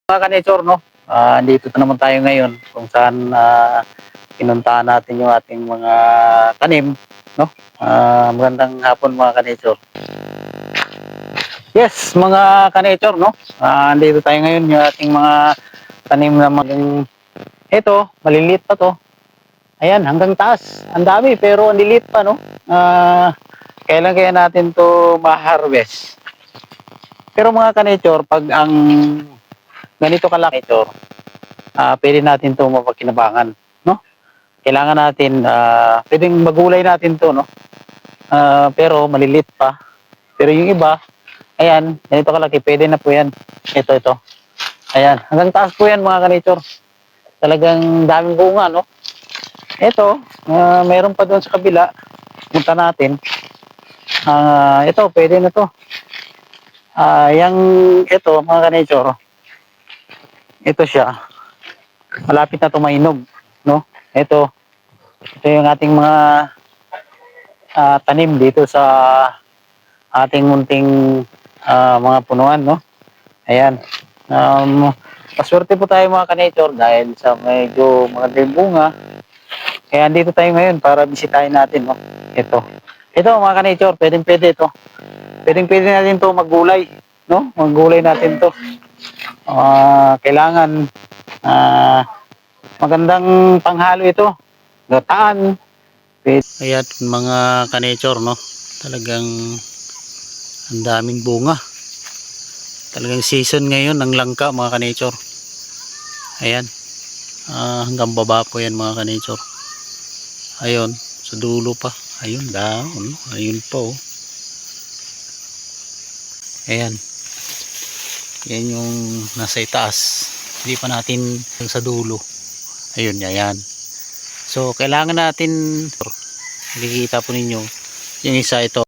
Mga ka-nature, no? Dito na naman tayo ngayon kung saan pinuntahan natin yung ating mga tanim, no? Magandang hapon mga ka-nature. Yes, mga ka-nature, no? Dito tayo ngayon yung ating mga tanim na ito, maliliit pa to. Ayan, hanggang taas. Ang dami pero ang liliit pa, no? Kailan kaya natin to ma-harvest? Pero mga ka-nature, pag ang ganito kalaki ito, pwede natin to mapagkinabangan, no? Kailangan natin, pwedeng magulay natin to, no? Pero malilit pa. Pero yung iba, ayan, ganito kalaki, pwede na po yan. Ito. Ayan, hanggang taas po yan mga ka-nature. Talagang daming bunga, no? Ito, mayroon pa doon sa kabila. Punta natin. Ito, pwede na to. Ito, mga ka-nature, ito siya. Malapit na tumainog, no? Ito yung ating mga tanim dito sa ating munting mga punuan, no? Ayan. Paswerte po tayo mga ka-nature dahil sa medyo magandang bunga. Kaya dito tayo ngayon para bisitahin natin, no? Ito mga ka-nature, pwede ito. Pwede natin to maggulay, no? Maggulay natin to. Kailangan magandang panghalo ito. Gataan. Ayan mga ka-nature, no? Talagang ang daming bunga. Talagang season ngayon ng langka mga ka-nature. Ayan. Hanggang baba po yan mga ka-nature. Ayun, sa dulo pa. Ayun, down. Ayun po. Ayan. Yan yung nasa itaas. Hindi pa natin sa dulo. Ayun, ayan. So, kailangan natin, nakikita po ninyo, yung isa ito.